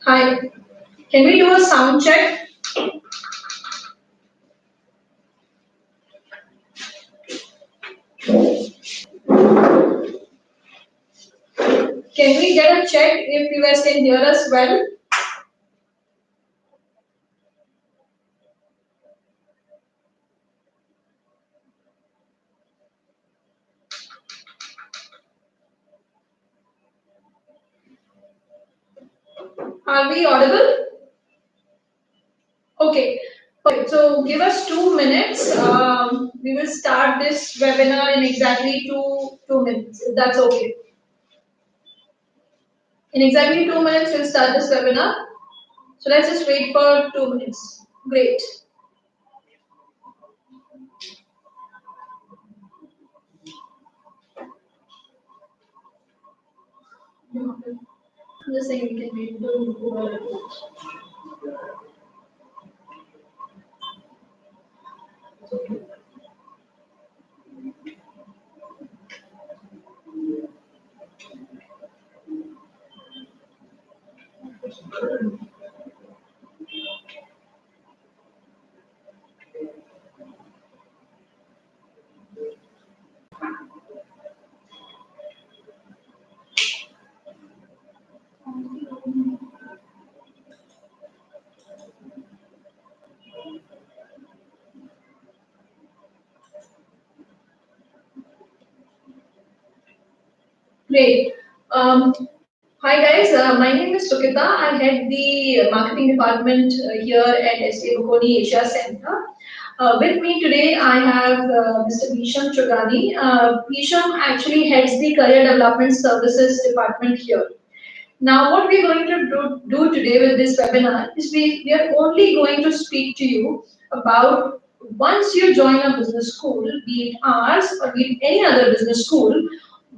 Hi, can we do a sound check? Can we get a check if you guys can hear us well? Are we audible? Okay. Okay, so give us 2 minutes. We will start this webinar in exactly two minutes. If that's okay. In exactly 2 minutes, we'll start this webinar. So let's just wait for 2 minutes. Great. I'm just saying we can wait. Great. Hi guys, my name is Sukita. I head the marketing department here at SDA Bocconi Asia Center. With me today, I have Mr. Bhishm Chugani. Bhishm actually heads the Career Development Services department here. Now, what we're going to do today with this webinar is we are only going to speak to you about once you join a business school, be it ours or be it any other business school,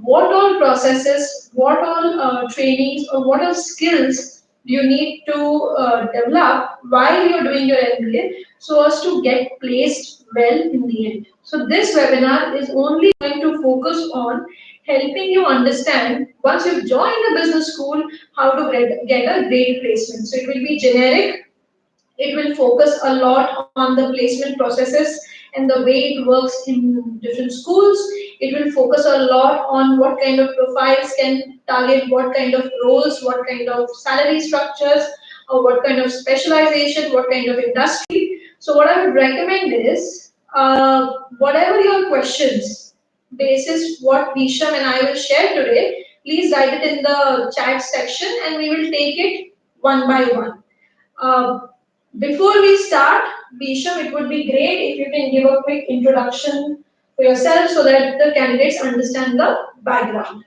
what all processes, what all trainings, or what all skills you need to develop while you're doing your MBA so as to get placed well in the end. So, this webinar is only going to focus on helping you understand once you've joined the business school how to get a great placement. So, it will be generic, it will focus a lot on the placement processes and the way it works in different schools. It will focus a lot on what kind of profiles can target what kind of roles, what kind of salary structures, or what kind of specialization, what kind of industry. So, what I would recommend is whatever your questions, basis what Bhishm and I will share today, please write it in the chat section and we will take it one by one. Before we start, Bhishm, it would be great if you can give a quick introduction for yourself so that the candidates understand the background.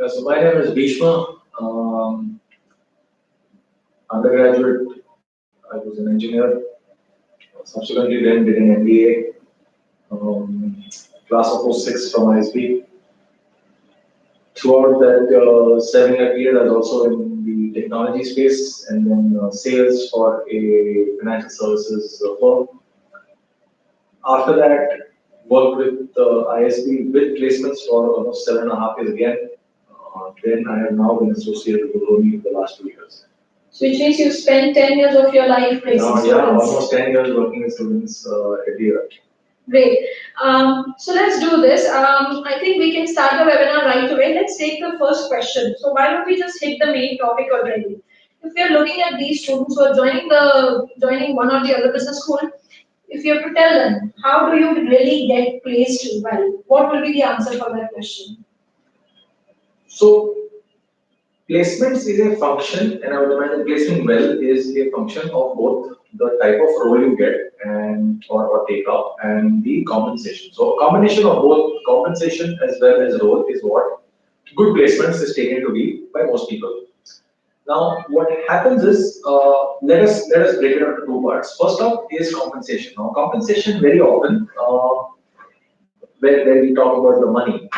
Yeah, so my name is Bhishma. Undergraduate, I was an engineer. Subsequently, then did an MBA. Class of 06 from ISB. Throughout that 7-year period, I was also in the technology space and then sales for a financial services firm. After that, worked with ISB with placements for almost 7.5 years again. Then I have now been associated with Bocconi for the last 2 years. So which means you spent 10 years of your life placing students. Yeah, almost 10 years working with students every year. Great. So let's do this. I think we can start the webinar right away. Let's take the first question. So why don't we just hit the main topic already? If we are looking at these students who are joining one or the other business school, if you have to tell them, how do you really get placed well? What will be the answer for that question? So, placements is a function, and I would imagine placing well is a function of both the type of role you get and or take up and the compensation. So, a combination of both compensation as well as role is what good placements is taken to be by most people. Now, what happens is, let us break it up into two parts. First up is compensation. Now, compensation very often, when we talk about the money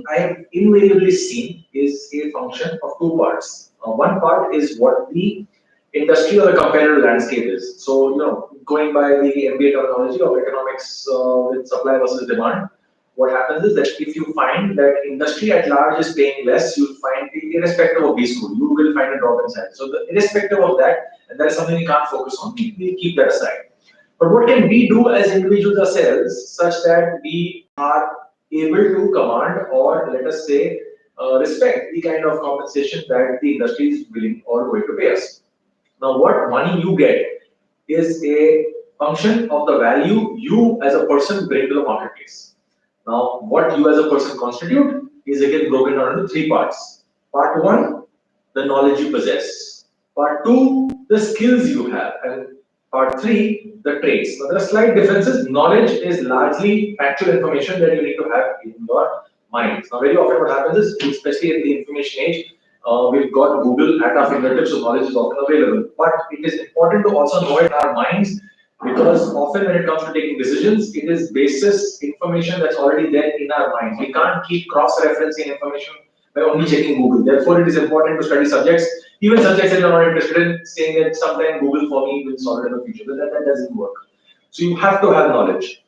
I have invariably seen is a function of two parts. One part is what the industry or the competitive landscape is. So, going by the MBA terminology of economics with supply versus demand, what happens is that if you find that industry at large is paying less, you'll find the irrespective of B school, you will find a drop inside. So irrespective of that, and that is something we can't focus on, we keep that aside. But what can we do as individuals ourselves such that we are able to command or let us say respect the kind of compensation that the industry is willing or going to pay us? Now, what money you get is a function of the value you as a person bring to the marketplace. Now, what you as a person constitute is again broken down into three parts. Part one, the knowledge you possess. Part two, the skills you have. And part three, the traits. Now, there are slight differences. Knowledge is largely factual information that you need to have in your mind. Now, very often what happens is, especially in the information age, we've got Google at our fingertips, so knowledge is often available. But it is important to also know it in our minds because often when it comes to taking decisions, it is basis information that's already there in our minds. We can't keep cross-referencing information by only checking Google. Therefore, it is important to study subjects, even subjects that you're not interested in, saying that sometime Google for me will solve it in the future. But that doesn't work. So you have to have knowledge.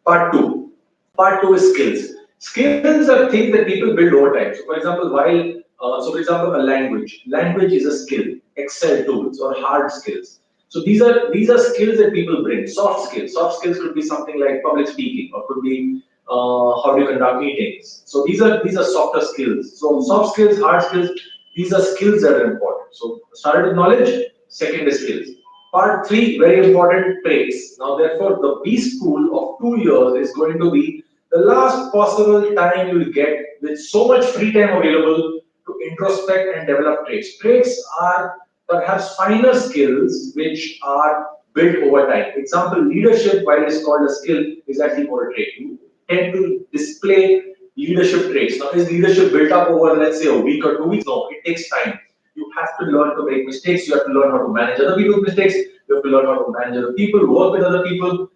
Part two. Part two is skills. Skills are things that people build over time. So, for example, a language. Language is a skill. Excel tools or hard skills. So these are skills that people bring. Soft skills. Soft skills could be something like public speaking, or could be how do you conduct meetings. So these are softer skills. So soft skills, hard skills. These are skills that are important. So started with knowledge. Second is skills. Part three, very important, traits. Now, therefore, the B school of 2 years is going to be the last possible time you will get with so much free time available to introspect and develop traits. Traits are perhaps finer skills which are built over time. Example, leadership, while it is called a skill, is actually more a trait. You tend to display leadership traits. Now, is leadership built up over, let's say, a week or 2 weeks? No, it takes time. You have to learn to make mistakes. You have to learn how to manage other people's mistakes. You have to learn how to manage other people, work with other people,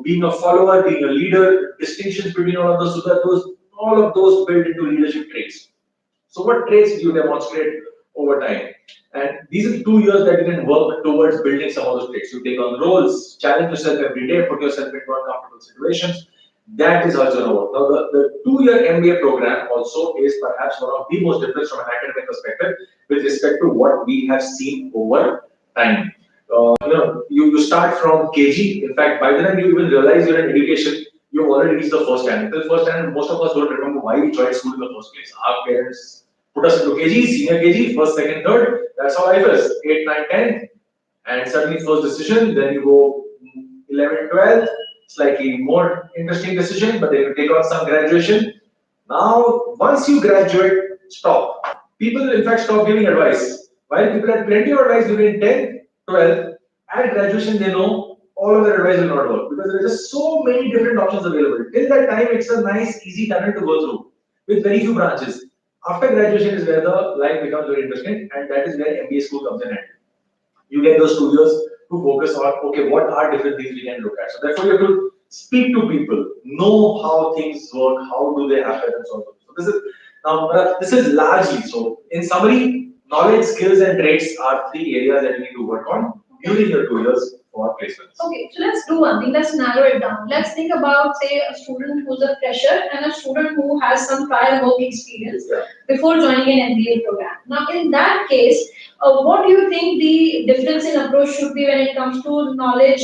being a follower, being a leader, distinctions between all of those, so that all of those build into leadership traits. So what traits do you demonstrate over time? And these are the 2 years that you can work towards building some of those traits. You take on roles, challenge yourself every day, put yourself into uncomfortable situations. That is how it's going to work. Now, the 2-year MBA program also is perhaps one of the most different from an academic perspective with respect to what we have seen over time. You start from KG. In fact, by the time you even realize you're in education, you've already reached the first standard. The first standard, most of us don't remember why we joined school in the first place. Our parents put us into KG, senior KG, first, second, third. That's how life is. 8, 9, 10. And suddenly first decision, then you go 11, 12. Slightly more interesting decision, but then you take on some graduation. Now, once you graduate, stop. People, in fact, stop giving advice. While people had plenty of advice during 10th, 12th, at graduation, they know all of their advice will not work because there are just so many different options available. Till that time, it's a nice, easy tunnel to go through with very few branches. After graduation is where the life becomes very interesting, and that is where MBA school comes in handy. You get those 2 years to focus on, okay, what are different things we can look at. So therefore, you have to speak to people, know how things work, how do they happen, and so on. So this is largely, so in summary, knowledge, skills, and traits are 3 areas that you need to work on during your 2 years for placements. Okay, so let's do one thing. Let's narrow it down. Let's think about, say, a student who's a fresher and a student who has some prior work experience before joining an MBA program. Now, in that case, what do you think the difference in approach should be when it comes to knowledge,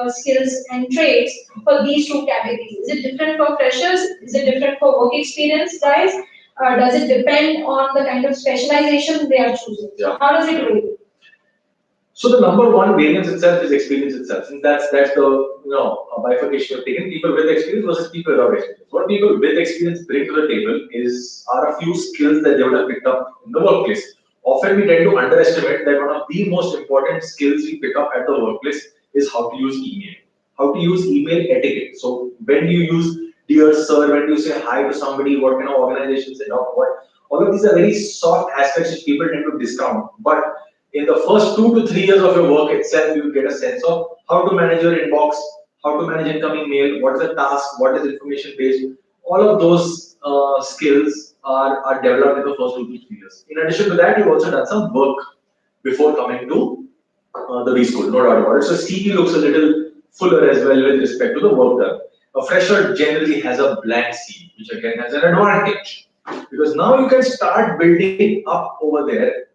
skills, and traits for these 2 categories? Is it different for freshers? Is it different for work experience guys? Does it depend on the kind of specialization they are choosing? Yeah. How does it vary? So the number one variance itself is experience itself. Since that's the bifurcation of taking people with experience versus people without experience. What people with experience bring to the table are a few skills that they would have picked up in the workplace. Often we tend to underestimate that one of the most important skills we pick up at the workplace is how to use email. How to use email etiquette. So when do you use dear sir, when do you say hi to somebody, what kind of organizations and what. All of these are very soft aspects which people tend to discount. But in the first 2 to 3 years of your work itself, you will get a sense of how to manage your inbox, how to manage incoming mail, what is the task, what is information based. All of those skills are developed in the first 2 to 3 years. In addition to that, you've also done some work before coming to the B school, no doubt about it. So CV looks a little fuller as well with respect to the work done. A fresher generally has a blank CV, which again has an advantage. Because now you can start building up over there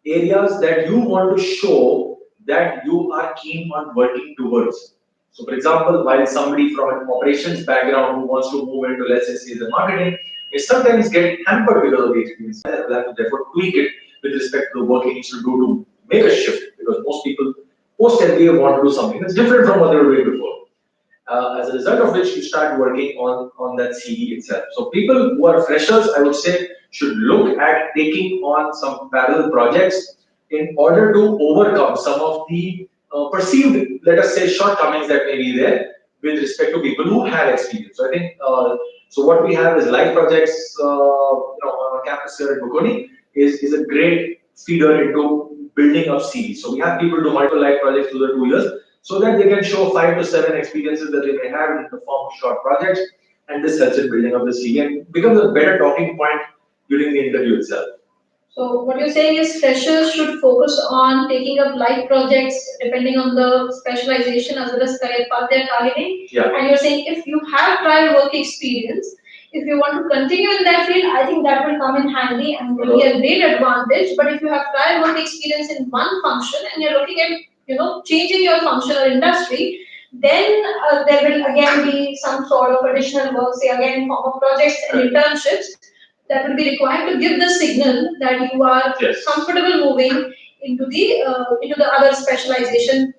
areas that you want to show that you are keen on working towards. So, for example, while somebody from an operations background who wants to move into, let's say, sales and marketing, may sometimes get hampered because of the experience. They will have to therefore tweak it with respect to the work he needs to do to make a shift. Because most people post MBA want to do something that's different from what they were doing before. As a result of which you start working on that CV itself. So people who are freshers, I would say, should look at taking on some parallel projects in order to overcome some of the perceived, let us say, shortcomings that may be there with respect to people who have experience. So I think, so what we have is live projects on our campus here at Bocconi is a great feeder into building up CVs. So we have people do multiple live projects through the 2 years, so that they can show 5 to 7 experiences that they may have in the form of short projects, and this helps in building up the CV and becomes a better talking point during the interview itself. So what you're saying is freshers should focus on taking up light projects depending on the specialization as well as career path they're targeting. Yeah. And you're saying if you have prior work experience, if you want to continue in that field, I think that will come in handy and will be a great advantage. But if you have prior work experience in one function and you're looking at changing your function or industry, then there will again be some sort of additional work, say again in form of projects and internships that will be required to give the signal that you are comfortable moving into the other specialization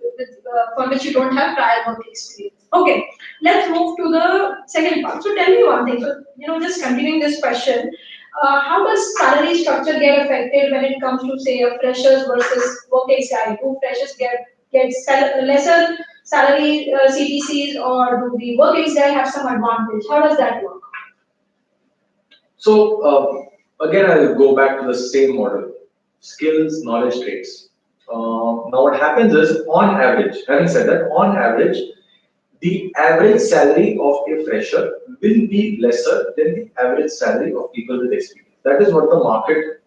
for which you don't have prior work experience. Okay, let's move to the second part. So tell me one thing. So just continuing this question, how does salary structure get affected when it comes to say a freshers versus work ex guy? Do freshers get lesser salary CTCs, or do the work ex guy have some advantage? How does that work? So again, I'll go back to the same model: skills, knowledge, traits. Now, what happens is, on average, having said that, on average, the average salary of a fresher will be lesser than the average salary of people with experience. That is what the market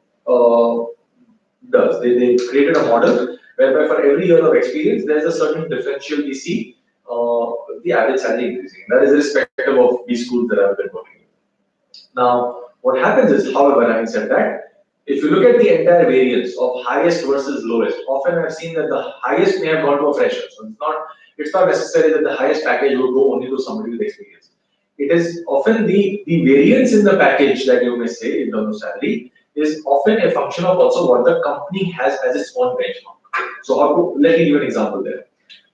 does. They created a model whereby for every year of experience, there's a certain differential we see the average salary increasing. That is irrespective of these schools that I've been working with. Now, what happens is, however, having said that, if you look at the entire variance of highest versus lowest, often I've seen that the highest may have gone to a fresher. So it's not necessary that the highest package would go only to somebody with experience. It is often the variance in the package that you may say in terms of salary is often a function of also what the company has as its own benchmark. So let me give you an example there.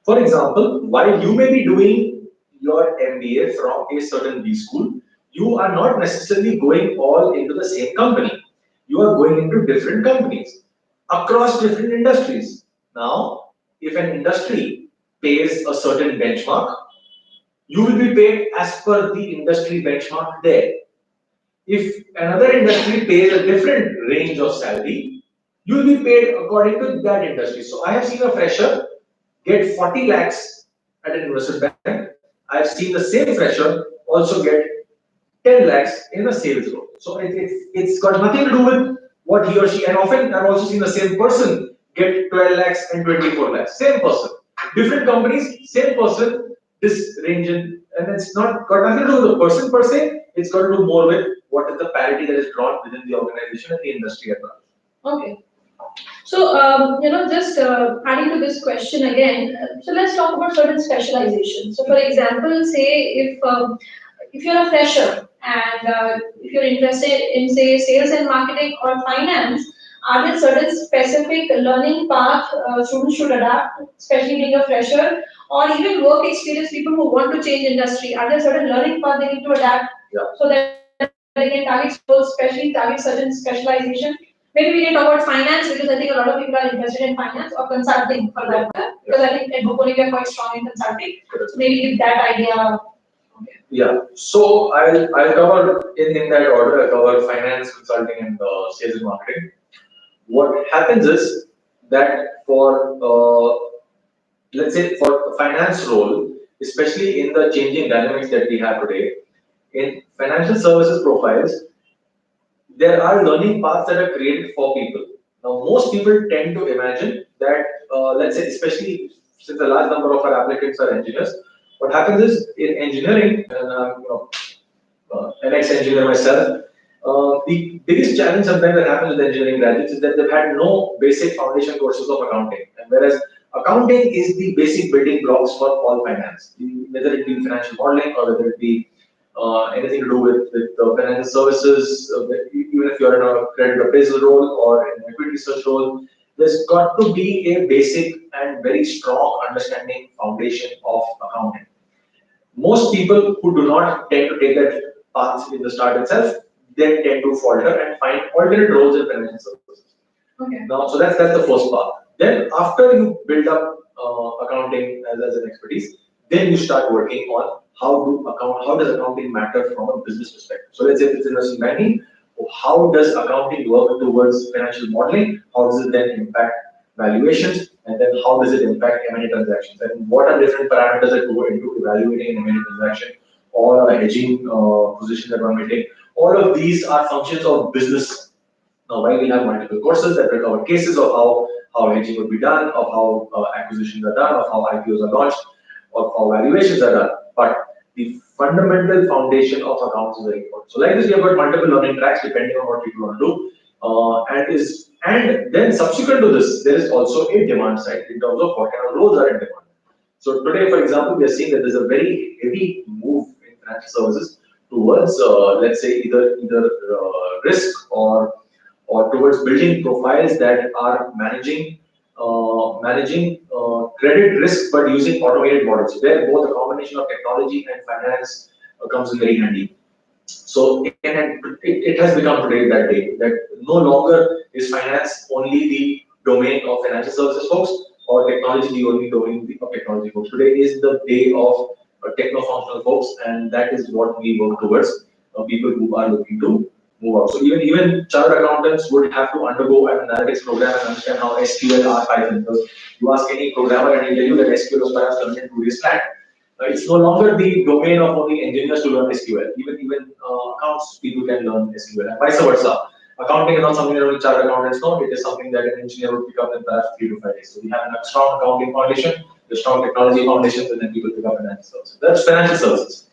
For example, while you may be doing your MBA from a certain B school, you are not necessarily going all into the same company. You are going into different companies across different industries. Now, if an industry pays a certain benchmark, you will be paid as per the industry benchmark there. If another industry pays a different range of salary, you will be paid according to that industry. So I have seen a fresher get 40 lakhs at an investment bank. I have seen the same fresher also get 10 lakhs in a sales role. So it's got nothing to do with what he or she, and often I've also seen the same person get 12 lakhs and 24 lakhs. Same person. Different companies, same person, this range and it's not got nothing to do with the person per se, it's got to do more with what is the parity that is drawn within the organization and the industry at large. Okay. So, just adding to this question again, so let's talk about certain specializations. So, for example, say if you're a fresher and if you're interested in say sales and marketing or finance, are there certain specific learning path students should adapt, especially being a fresher, or even work experience people who want to change industry? Are there certain learning path they need to adapt so that they can target roles, especially target certain specialization? Maybe we can talk about finance because I think a lot of people are interested in finance, or consulting for that matter. Because I think at Bocconi we are quite strong in consulting. So maybe give that idea. Yeah, so I'll cover in that order. I'll cover finance, consulting, and sales and marketing. What happens is that for let's say for the finance role, especially in the changing dynamics that we have today, in financial services profiles, there are learning paths that are created for people. Now, most people tend to imagine that, let's say, especially since a large number of our applicants are engineers, what happens is in engineering, and an ex-engineer myself, The biggest challenge sometimes that happens with engineering graduates is that they've had no basic foundation courses of accounting. And whereas accounting is the basic building blocks for all finance, whether it be financial modeling or whether it be anything to do with financial services, even if you're in a credit appraisal role or an equity research role, there's got to be a basic and very strong understanding foundation of accounting. Most people who do not tend to take that path in the start itself, then tend to falter and find alternate roles in financial services. Okay. Now, so that's the first part. Then after you build up accounting as an expertise, then you start working on how does accounting matter from a business perspective. So let's say if it's investment banking, how does accounting work towards financial modeling? How does it then impact valuations? And then how does it impact M&A transactions? And what are different parameters that go into evaluating an M&A transaction or a hedging position that one may take? All of these are functions of business. Now, while we have multiple courses that cover cases of how hedging would be done, of how acquisitions are done, of how IPOs are launched, of how valuations are done, but the fundamental foundation of accounts is very important. So, like this, we have got multiple learning tracks depending on what people want to do, and then subsequent to this, there is also a demand side in terms of what kind of roles are in demand. So today, for example, we are seeing that there's a very heavy move in financial services towards, let's say, either risk or towards building profiles that are managing credit risk, but using automated models, where both a combination of technology and finance comes in very handy. So it has become today that day that no longer is finance only the domain of financial services folks or technology the only domain of technology folks. Today is the day of techno-functional folks, and that is what we work towards. People who are looking to move out. So even chartered accountants would have to undergo an analytics program and understand how SQL are Python. Because you ask any programmer and he'll tell you that SQL was perhaps learned in 2 days flat. It's no longer the domain of only engineers to learn SQL. Even accounts people can learn SQL, and vice versa. Accounting is not something that only chartered accountants know. It is something that an engineer would pick up in perhaps 3 to 5 days. So we have a strong accounting foundation, a strong technology foundation, and then people pick up financial services. That's financial services.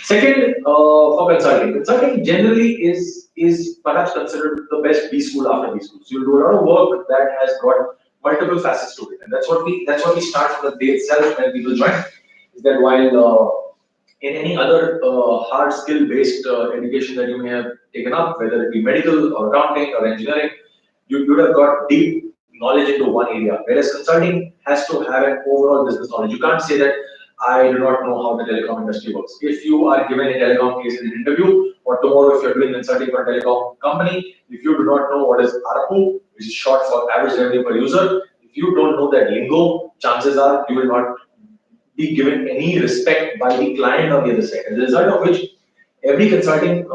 Second, for consulting. Consulting generally is perhaps considered the best B school after B school. So you do a lot of work that has got multiple facets to it, and that's what we start from the day itself when people join. Is that while in any other hard skill based education that you may have taken up, whether it be medical or accounting or engineering, you would have got deep knowledge into one area. Whereas consulting has to have an overall business knowledge. You can't say that I do not know how the telecom industry works. If you are given a telecom case in an interview, or tomorrow if you're doing consulting for a telecom company, if you do not know what is ARPU, which is short for average revenue per user, if you don't know that lingo, chances are you will not be given any respect by the client on the other side. As a result of which, every consulting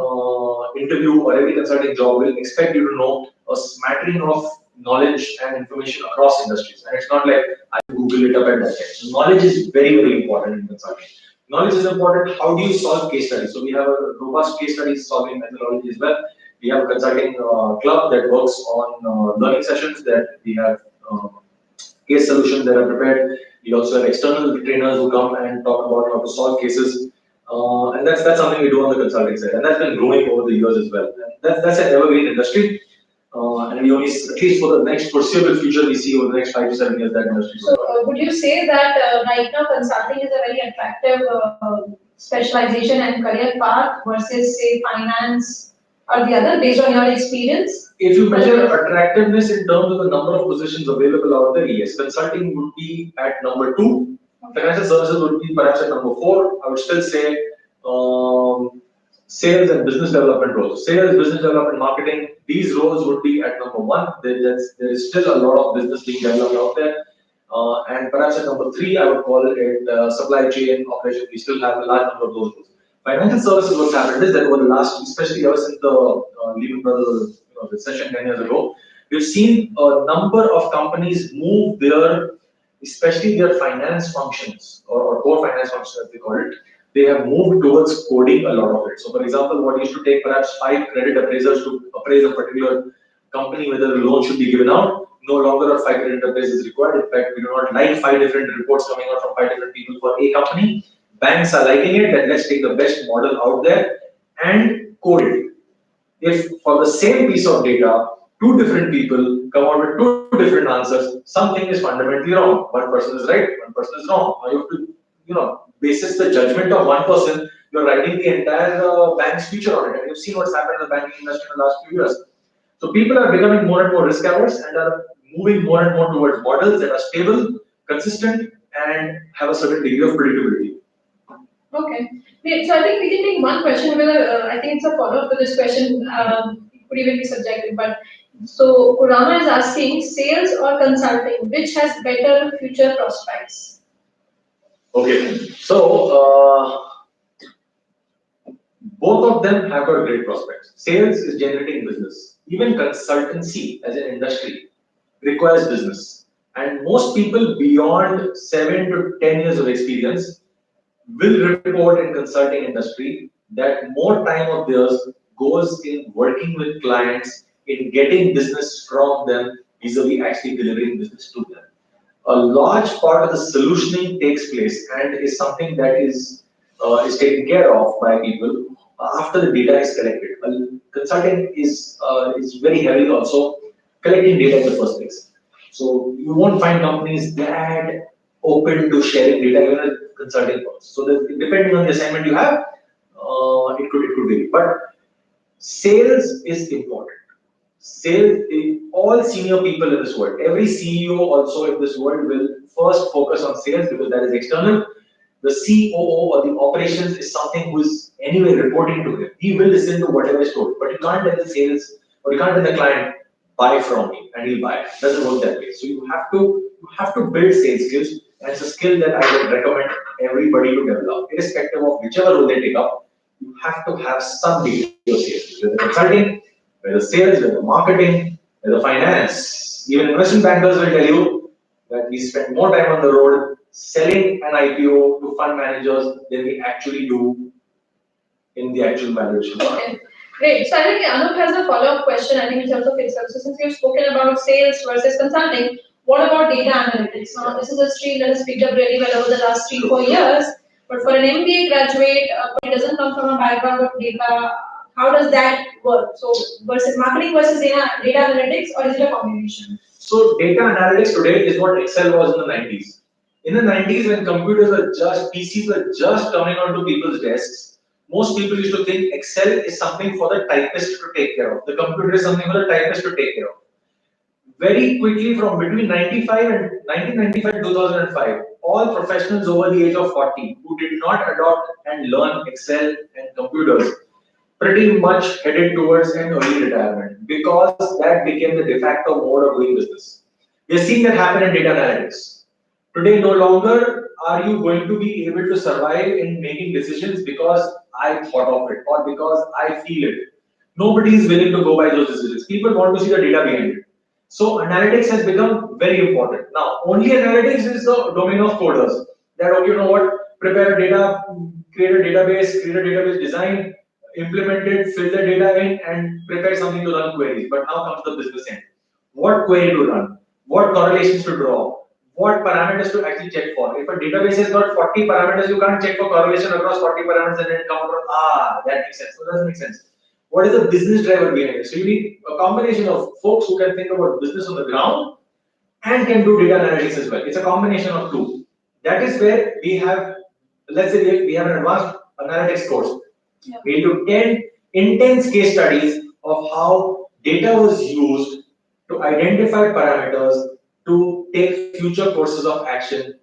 interview or every consulting job will expect you to know a smattering of knowledge and information across industries. And it's not like I Google it up at that time. So knowledge is very, very important in consulting. Knowledge is important. How do you solve case studies? So we have a robust case studies solving methodology as well. We have a consulting club that works on learning sessions, that we have case solutions that are prepared. We also have external trainers who come and talk about how to solve cases. And that's something we do on the consulting side. And that's been growing over the years as well. And that's an evergreen industry. And we only, at least for the next foreseeable future, we see over the next 5 to 7 years that industry. So, would you say that right now consulting is a very attractive specialization and career path versus, say, finance or the other, based on your experience? If you measure attractiveness in terms of the number of positions available out there, yes, consulting would be at number 2. Financial services would be perhaps at number 4. I would still say sales and business development roles. Sales, business development, marketing, these roles would be at number 1. There is still a lot of business being developed out there. And perhaps at number 3, I would call it supply chain operation. We still have a large number of those roles. Financial services, what's happened is that over the last, especially ever since the Lehman Brothers recession 10 years ago, we've seen a number of companies move especially their finance functions or core finance functions as they call it. They have moved towards coding a lot of it. So, for example, what used to take perhaps 5 credit appraisers to appraise a particular company whether a loan should be given out, no longer a 5 credit appraisers is required. In fact, we do not like 5 different reports coming out from 5 different people for a company. Banks are liking it, and let's take the best model out there and code it. if for the same piece of data, two different people come out with two different answers, something is fundamentally wrong. One person is right, one person is wrong. Now you have to, basis the judgment of one person, you're writing the entire bank's future on it. And you've seen what's happened in the banking industry in the last few years. So people are becoming more and more risk averse and are moving more and more towards models that are stable, consistent, and have a certain degree of predictability. Okay. Great. So I think we can take one question. Whether I think it's a follow-up to this question. It could even be subjective. But so Kurama is asking, sales or consulting, which has better future prospects? Okay. So both of them have got great prospects. Sales is generating business. Even consultancy as an industry requires business. And most people beyond 7 to 10 years of experience will report in consulting industry that more time of theirs goes in working with clients, in getting business from them, vis-a-vis actually delivering business to them. A large part of the solutioning takes place and is something that is taken care of by people after the data is collected. Consulting is very heavy also collecting data in the first place. So you won't find companies that open to sharing data even at consulting firms. So that depending on the assignment you have, it could vary. But sales is important. Sales, all senior people in this world, every CEO also in this world will first focus on sales because that is external. The COO or the operations is something who is anyway reporting to him. He will listen to whatever is told, but you can't tell the sales or you can't tell the client buy from me and he'll buy. It doesn't work that way. So you have to build sales skills, and it's a skill that I would recommend everybody to develop, irrespective of whichever role they take up. You have to have some degree of sales, whether consulting, whether sales, whether marketing, whether finance. Even investment bankers will tell you that we spend more time on the road selling an IPO to fund managers than we actually do in the actual valuation. Okay, great. So I think Anup has a follow-up question, I think in terms of itself. So since you've spoken about sales versus consulting, what about data analytics? Now, this is a stream that has picked up really well over the last 3-4 years. But for an MBA graduate, who doesn't come from a background of data, how does that work? So versus marketing versus data analytics, or is it a combination? So data analytics today is what Excel was in the 90s. In the 90s, when PCs were just coming onto people's desks, most people used to think Excel is something for the typist to take care of. The computer is something for the typist to take care of. Very quickly, from between 1995 and 2005, all professionals over the age of 40 who did not adopt and learn Excel and computers pretty much headed towards an early retirement because that became the de facto mode of doing business. We are seeing that happen in data analytics. Today, no longer are you going to be able to survive in making decisions because I thought of it or because I feel it. Nobody is willing to go by those decisions. People want to see the data behind it. So analytics has become very important. Now, only analytics is the domain of coders. That, okay, you know what, prepare a data, create a database design, implement it, fill the data in, and prepare something to run queries. But now comes the business end. What query to run? What correlations to draw? What parameters to actually check for? If a database has got 40 parameters, you can't check for correlation across 40 parameters and then come out, that makes sense. So that doesn't make sense. What is the business driver behind it? So you need a combination of folks who can think about business on the ground and can do data analytics as well. It's a combination of two. That is where we have, let's say we have an advanced analytics course. Yeah. We do 10 intense case studies of how data was used to identify parameters to take future courses of action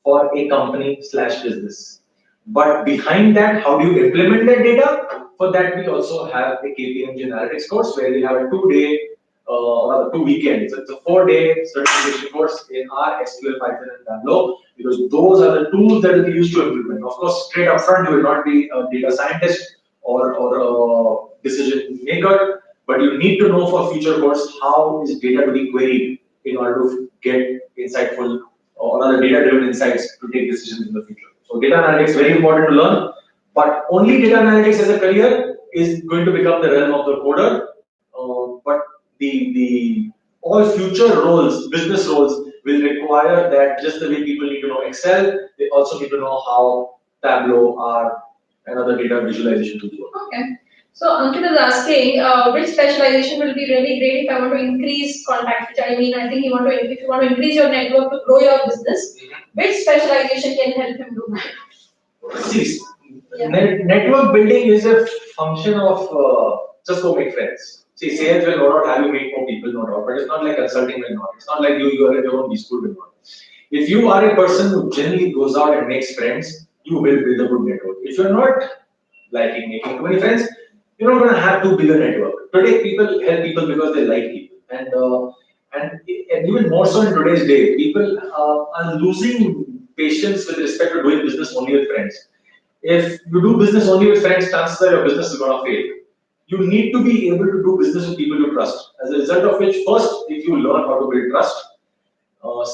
for a company/business. But behind that, how do you implement that data? For that, we also have a KPMG analytics course where we have a 2-day or 2 weekends. So it's a 4-day certification course in R, SQL, Python, and Tableau, because those are the tools that will be used to implement. Of course, straight up front, you will not be a data scientist or a decision maker, but you need to know for future course how is data to be queried in order to get insightful or other data-driven insights to take decisions in the future. So data analytics is very important to learn, but only data analytics as a career is going to become the realm of the coder. But the all future roles, business roles, will require that just the way people need to know Excel, they also need to know how Tableau, R, and other data visualization tools work. Okay. So Ankit is asking, which specialization will be really great if I want to increase contacts, which I mean, I think if you want to increase your network to grow your business, which specialization can help him do that? See, network building is a function of just go make friends. See, sales will no doubt have you meet more people, no doubt, but it's not like consulting will not. It's not like you are at your own B-school will not. If you are a person who generally goes out and makes friends, you will build a good network. If you're not liking making too many friends, you're not going to have too big a network. Today, people help people because they like people, and even more so in today's day, people are losing patience with respect to doing business only with friends. If you do business only with friends, chances are your business is going to fail. You need to be able to do business with people you trust. As a result of which, first, if you learn how to build trust,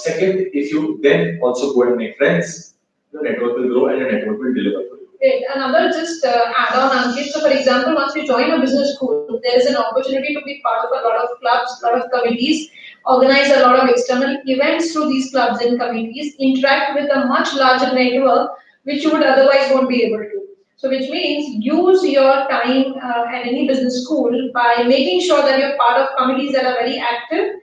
second, if you then also go and make friends, your network will grow and your network will deliver for you. Great. Another just add on, Ankit. So, for example, once you join a business school, there is an opportunity to be part of a lot of clubs, a lot of committees, organize a lot of external events through these clubs and committees, interact with a much larger network which you would otherwise won't be able to. So, which means use your time at any business school by making sure that you're part of committees that are very active,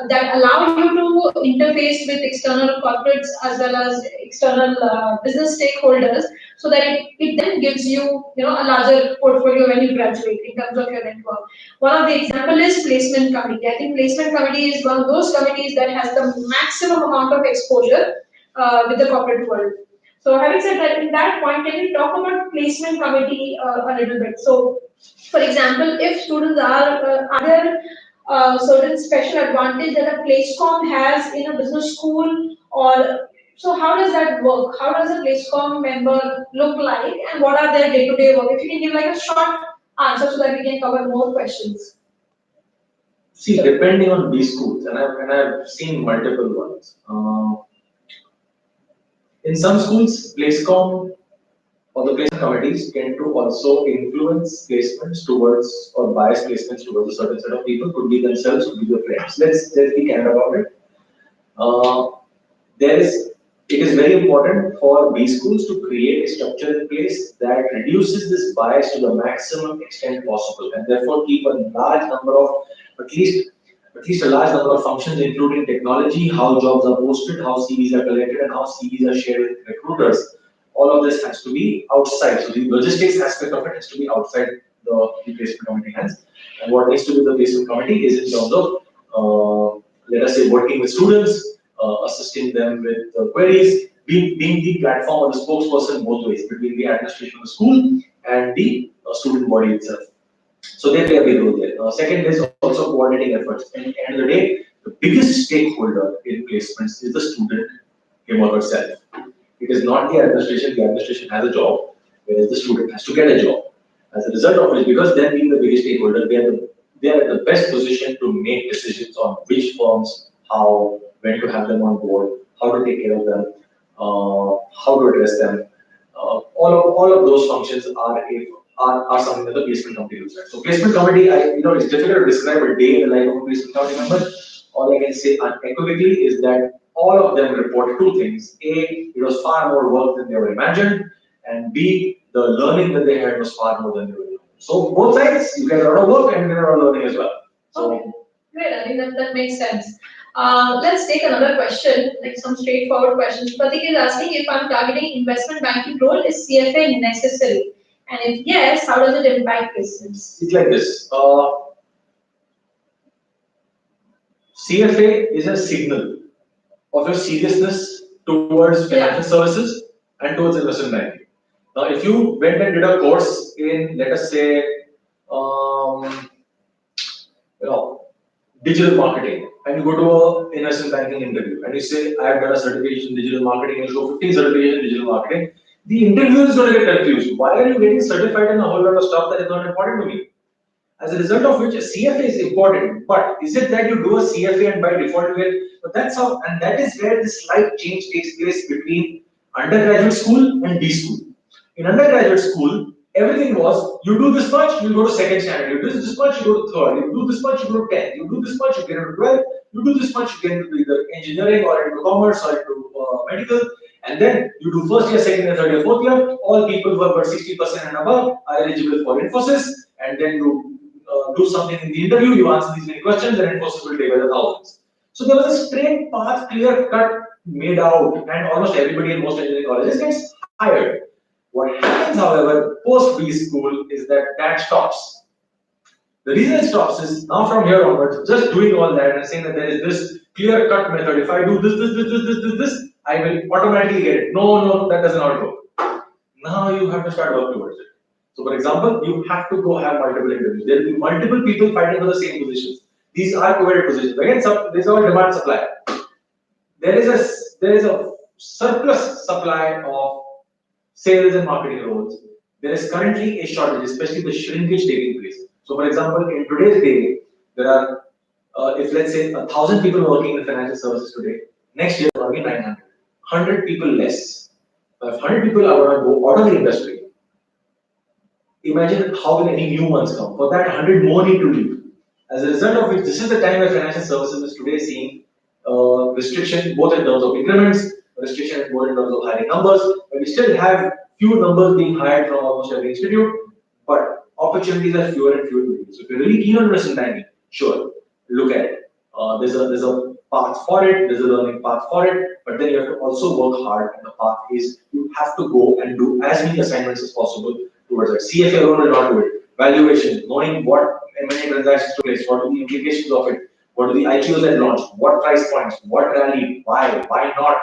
that allow you to interface with external corporates as well as external business stakeholders, so that it then gives you a larger portfolio when you graduate in terms of your network. One of the example is placement committee. I think placement committee is one of those committees that has the maximum amount of exposure with the corporate world. So having said that, in that point, can you talk about placement committee a little bit? So, for example, if students are there certain special advantage that a placecom has in a business school, or so how does that work? How does a placecom member look like, and what are their day-to-day work? If you can give like a short answer so that we can cover more questions. See, depending on B schools, and I've seen multiple ones. In some schools, placecom or the placement committees tend to also influence placements towards or bias placements towards a certain set of people, could be themselves, could be their friends. Let's be candid about it. It is very important for B schools to create a structure in place that reduces this bias to the maximum extent possible, and therefore keep a large number of at least a large number of functions, including technology, how jobs are posted, how CVs are collected, and how CVs are shared with recruiters. All of this has to be outside. So the logistics aspect of it has to be outside the placement committee hands. And what needs to be the placement committee is in terms of, let us say, working with students, assisting them with queries, being the platform or the spokesperson both ways between the administration of the school and the student body itself. So they play a big role there. Second is also coordinating efforts. And at the end of the day, the biggest stakeholder in placements is the student him or herself. It is not the administration. The administration has a job, whereas the student has to get a job. As a result of which, because they're being the biggest stakeholder, they are in the best position to make decisions on which firms, how, when to have them on board, how to take care of them, how to address them. All of those functions are something that the placement committee looks at. So placement committee, it's difficult to describe a day in the life of a placement committee member. All I can say unequivocally is that all of them report two things. A, it was far more work than they were imagined, and B, the learning that they had was far more than they were imagined. So both sides, you get a lot of work and you get a lot of learning as well. So, okay, great. I think that makes sense. Let's take another question, like some straightforward questions. Pratik is asking, if I'm targeting investment banking role, is CFA necessary? And if yes, how does it impact business? It's like this. CFA is a signal of your seriousness towards financial services and towards investment banking. Now, if you went and did a course in, let us say, digital marketing, and you go to an investment banking interview, and you say, I have done a certification in digital marketing, and you show 15 certifications in digital marketing, the interviewer is going to get confused. Why are you getting certified in a whole lot of stuff that is not important to me? As a result of which, a CFA is important, but is it that you do a CFA and by default you get? But that's how, and that is where the slight change takes place between undergraduate school and B school. In undergraduate school, everything was you do this much, you go to second standard. You do this much, you go to third. You do this much, you go to 10th. You do this much, you get into 12th. You do this much, you get into either engineering or into commerce or into medical. And then you do first year, second year, third year, fourth year. All people who have got 60% and above are eligible for Infosys. And then you do something in the interview, you answer these many questions, and Infosys will take away the thousands. So there was a straight path, clear cut, made out, and almost everybody in most engineering colleges gets hired. What happens, however, post B school is that stops. The reason it stops is now from here onwards, just doing all that and saying that there is this clear cut method. If I do this, I will automatically get it. No, that doesn't how it go. Now you have to start work towards it. So, for example, you have to go have multiple interviews. There will be multiple people fighting for the same positions. These are coveted positions. Again, this is all demand supply. There is a surplus supply of sales and marketing roles. There is currently a shortage, especially the shrinkage taking place. So, for example, in today's day, there are, if let's say 1,000 people working in financial services today, next year there will be 900, 100 people less. If 100 people are going to go out of the industry, imagine how will any new ones come. For that, 100 more need to leave. As a result of which, this is the time where financial services is today seeing restriction both in terms of increments, restriction both in terms of hiring numbers, but we still have few numbers being hired from almost every institute, but opportunities are fewer and fewer. So if you're really keen on investment banking, sure, look at it. There's a path for it, there's a learning path for it, but then you have to also work hard, and the path is you have to go and do as many assignments as possible towards it. CFA alone will not do it. Valuation, knowing what M&A transactions took place, what are the implications of it, what are the IPOs that launched, what price points, what rally, why not,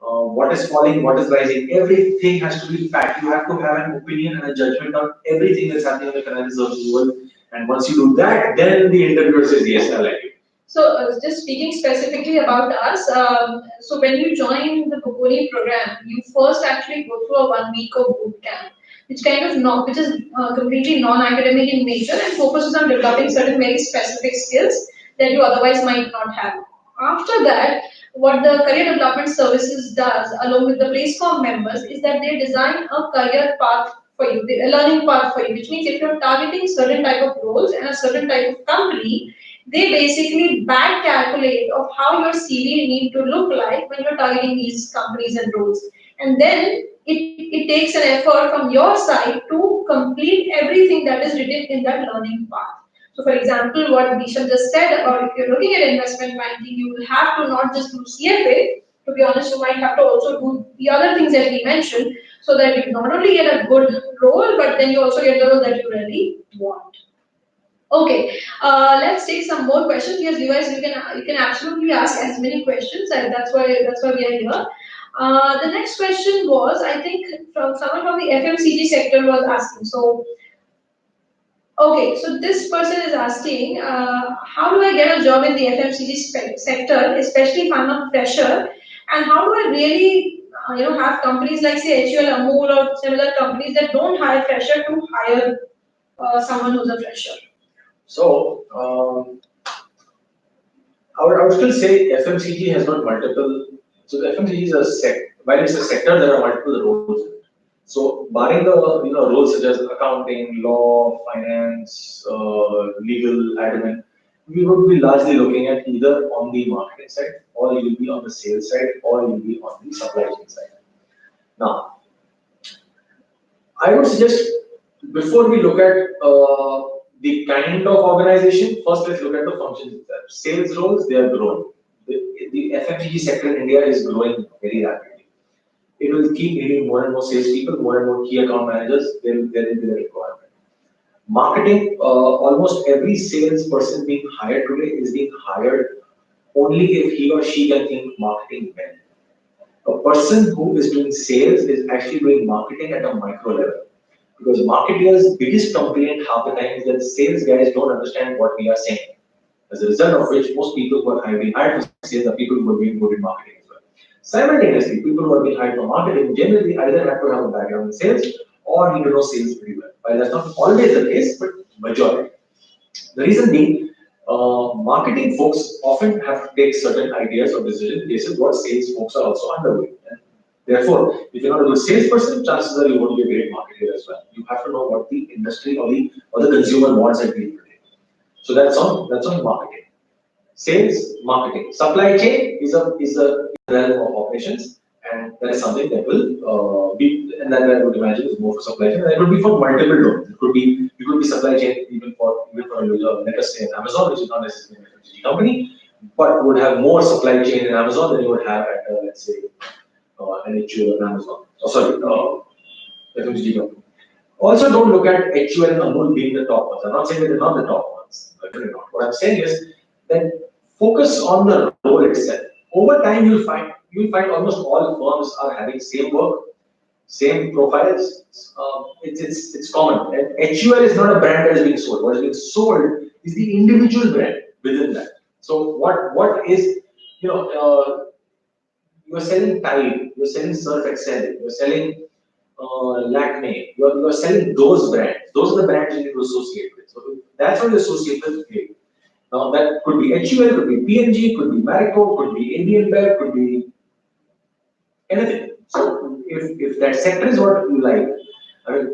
what is falling, what is rising, everything has to be fact. You have to have an opinion and a judgment on everything that's happening in the financial services world. And once you do that, then the interviewer says, yes, I like you. So, just speaking specifically about us, so when you join the Bocconi program, you first actually go through a 1 week of boot camp, which is completely non-academic in nature and focuses on developing certain very specific skills that you otherwise might not have. After that, what the career development services does, along with the Placeform members, is that they design a career path for you, a learning path for you, which means if you're targeting certain type of roles and a certain type of company, they basically back calculate of how your CV need to look like when you're targeting these companies and roles. And then it takes an effort from your side to complete everything that is written in that learning path. So, for example, what Bhishm just said about if you're looking at investment banking, you will have to not just do CFA. To be honest, you might have to also do the other things that we mentioned, so that you not only get a good role, but then you also get the role that you really want. Okay, let's take some more questions. Yes, you guys, you can absolutely ask as many questions, and that's why we are here. The next question was, I think, from someone from the FMCG sector was asking. So, okay, so this person is asking, how do I get a job in the FMCG sector, especially if I'm a fresher, and how do I really, have companies like say HUL, Amul, or similar companies that don't hire fresher to hire someone who's a fresher? So, I would still say FMCG has got multiple. So the FMCG is a while it's a sector, there are multiple roles. So barring the roles such as accounting, law, finance, legal, admin, we would be largely looking at either on the marketing side, or you'll be on the sales side, or you'll be on the supply chain side. Now, I would suggest before we look at the kind of organization, first let's look at the functions itself. Sales roles, they are growing. The FMCG sector in India is growing very rapidly. It will keep needing more and more salespeople, more and more key account managers. There will be the requirement. Marketing, almost every salesperson being hired today is being hired only if he or she can think marketing well. A person who is doing sales is actually doing marketing at a micro level. Because marketers' biggest complaint half the time is that sales guys don't understand what we are saying. As a result of which, most people who are being hired for sales are people who are being good in marketing as well. Simultaneously, people who are being hired for marketing generally either have to have a background in sales or need to know sales pretty well. While that's not always the case, but majority. The reason being, marketing folks often have to take certain ideas or decisions based on what sales folks are also undergoing. Therefore, if you're not a good salesperson, chances are you won't be a great marketer as well. You have to know what the industry or the consumer wants at the end of the day. So that's on marketing. Sales, marketing. Supply chain is a realm of operations, and that is something that will be, and that I would imagine is more for supply chain. And it would be for multiple domains. It could be, you could be supply chain even for a user, let us say Amazon, which is not necessarily an FMCG company, but would have more supply chain in Amazon than you would have at, let's say, an HUL on Amazon. Oh, sorry, FMCG company. Also, don't look at HUL and Amul being the top ones. I'm not saying that they're not the top ones. Definitely not. What I'm saying is that focus on the role itself. Over time, you'll find almost all firms are having same work, same profiles. It's common. And HUL is not a brand that is being sold. What is being sold is the individual brand within that. So what is, you know, you're selling Tide, you're selling Surf Excel, you're selling Lakme, you're selling those brands. Those are the brands you need to associate with. So that's what you associate with. Okay. Now that could be HUL, could be PNG, could be Marico, could be AB InBev, could be anything. So if that sector is what you like, I mean,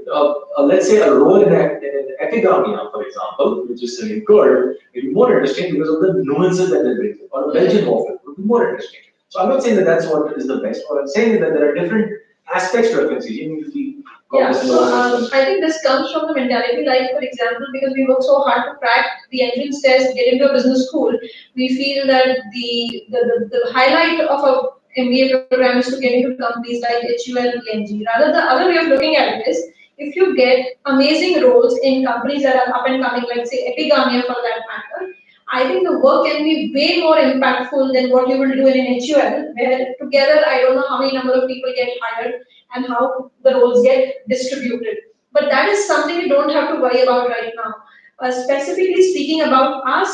let's say a role in an epigamia, for example, which is selling curd, will be more interesting because of the nuances that they bring, or a Belgian waffle would be more interesting. So I'm not saying that that's what is the best. What I'm saying is that there are different aspects to FMCG. Yeah, so I think this comes from the mentality, like for example, because we work so hard to crack the entrance test, get into a business school, we feel that the highlight of a MBA program is to get into companies like HUL, PNG. Rather, the other way of looking at it is, if you get amazing roles in companies that are up and coming, like say Epigamia for that matter, I think the work can be way more impactful than what you will do in an HUL, where together I don't know how many number of people get hired and how the roles get distributed. But that is something we don't have to worry about right now. Specifically speaking about us,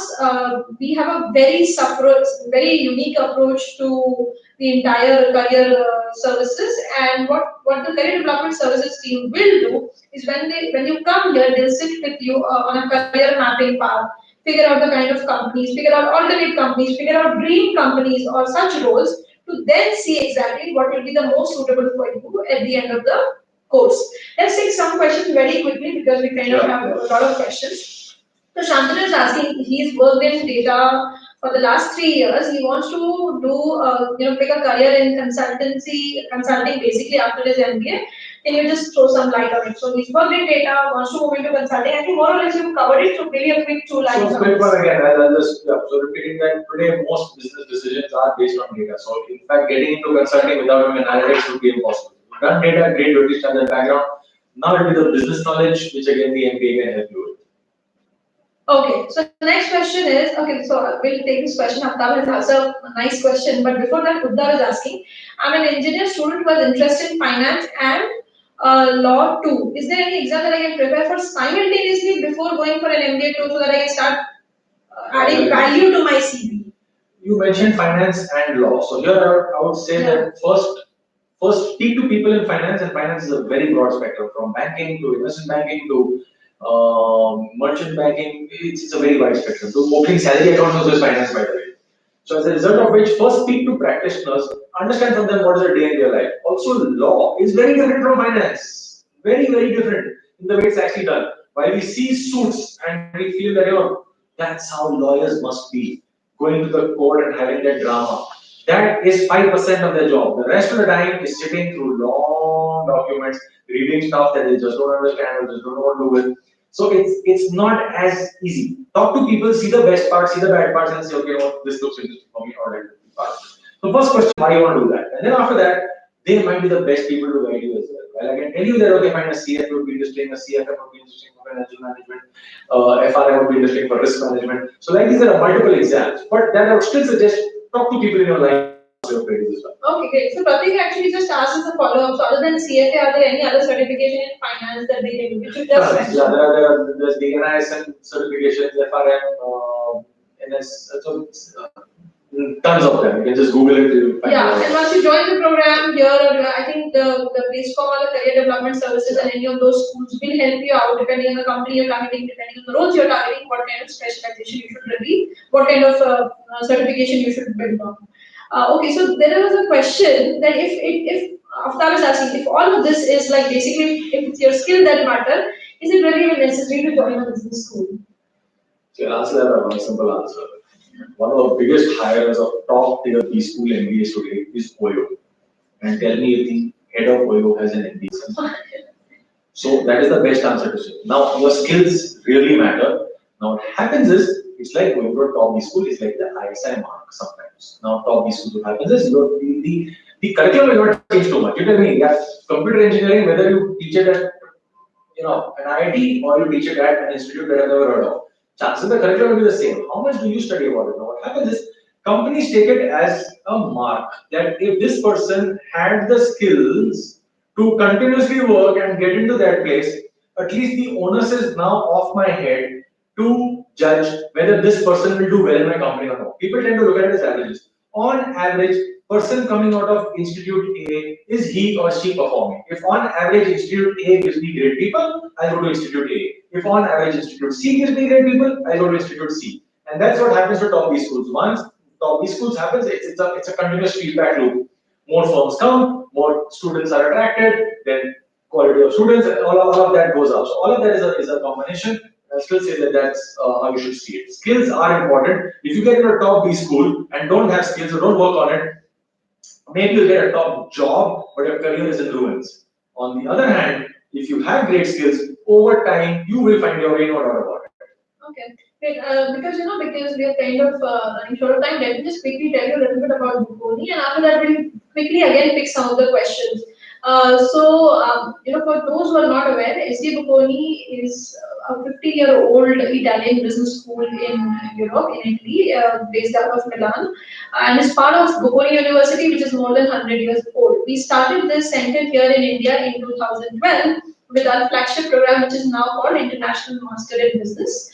we have a very unique approach to the entire career services. And what the career development services team will do is when you come here, they'll sit with you on a career mapping path, figure out the kind of companies, figure out alternate companies, figure out dream companies or such roles, to then see exactly what will be the most suitable for you at the end of the course. Let's take some questions very quickly because we kind of have a lot of questions. So Shantanu is asking, he's worked in data for the last 3 years. He wants to do, pick a career in consulting basically after his MBA. Can you just throw some light on it? So he's worked in data, wants to move into consulting. I think more or less you've covered it, so maybe a quick 2 lines. So quick one again, I'll just, so repeating that today most business decisions are based on data. So in fact, getting into consulting without having analytics would be impossible. You've done data, great British standard background. Now it will be the business knowledge, which again the MBA can help you with. Okay, so the next question is, okay, so we'll take this question. Aftab has asked a nice question, but before that, Uddar is asking, I'm an engineer student who has interest in finance and law too. Is there any exam that I can prepare for simultaneously before going for an MBA too, so that I can start adding value to my CV? You mentioned finance and law. So here I would say that first speak to people in finance, and finance is a very broad spectrum from banking to investment banking to merchant banking. It's a very wide spectrum. So opening salary account also is finance, by the way. So as a result of which, first speak to practitioners, understand from them what is a day in their life. Also, law is very different from finance. Very, very different in the way it's actually done. While we see suits and we feel that, that's how lawyers must be, going to the court and having that drama. That is 5% of their job. The rest of the time is sitting through long documents, reading stuff that they just don't understand or just don't know what to do with. So it's not as easy. Talk to people, see the best parts, see the bad parts, and say, okay, this looks interesting for me, or like parts. So first question, why you want to do that? And then after that, they might be the best people to guide you as well. Well, I can tell you that, okay, fine, a CF would be interesting, a CFM would be interesting for financial management, FRM would be interesting for risk management. So like these are multiple exams, but that I would still suggest talk to people in your life. Okay, great. So Pratik actually just asked as a follow-up. So other than CFA, are there any other certification in finance that they can do? Which you just mentioned. Yeah, there's the NISM certifications, FRM, NS, so tons of them. You can just Google it. Yeah, and once you join the program here, I think the place for all the career development services and any of those schools will help you out depending on the company you're targeting, depending on the roles you're targeting, what kind of specialization you should reveal, what kind of certification you should build on. Okay, so there was a question that if Aftab is asking, if all of this is like basically, if it's your skill that matter, is it really even necessary to join a business school? So I'll answer that by one simple answer. One of the biggest hires of top tier B school MBAs today is OYO. and tell me if the head of OYO has an MBA. So that is the best answer to say. Now your skills really matter. Now what happens is, it's like going to a top B school, it's like the ISI mark sometimes. Now top B school, what happens is the curriculum will not change too much. You tell me, yeah, computer engineering, whether you teach it at an IIT or you teach it at an institute that I've never heard of, chances the curriculum will be the same. How much do you study about it? Now what happens is, companies take it as a mark that if this person had the skills to continuously work and get into that place, at least the onus is now off my head to judge whether this person will do well in my company or not. People tend to look at it as averages. On average, person coming out of Institute A, is he or she performing? If on average Institute A gives me great people, I go to Institute A. If on average Institute C gives me great people, I go to Institute C. And that's what happens to top B schools. Once top B schools happens, it's a continuous feedback loop. More firms come, more students are attracted, then quality of students, and all of that goes up. So all of that is a combination. I still say that that's how you should see it. Skills are important. If you get into a top B school and don't have skills or don't work on it, maybe you'll get a top job, but your career is in ruins. On the other hand, if you have great skills, over time you will find your way, no doubt about it. Okay, great. Because we are kind of running short of time, let me just quickly tell you a little bit about Bocconi, and after that we'll quickly again pick some of the questions. For those who are not aware, SDA Bocconi is a 50-year-old Italian business school in Europe, in Italy, based out of Milan, and is part of Bocconi University, which is more than 100 years old. We started this center here in India in 2012 with our flagship program, which is now called International Master in Business.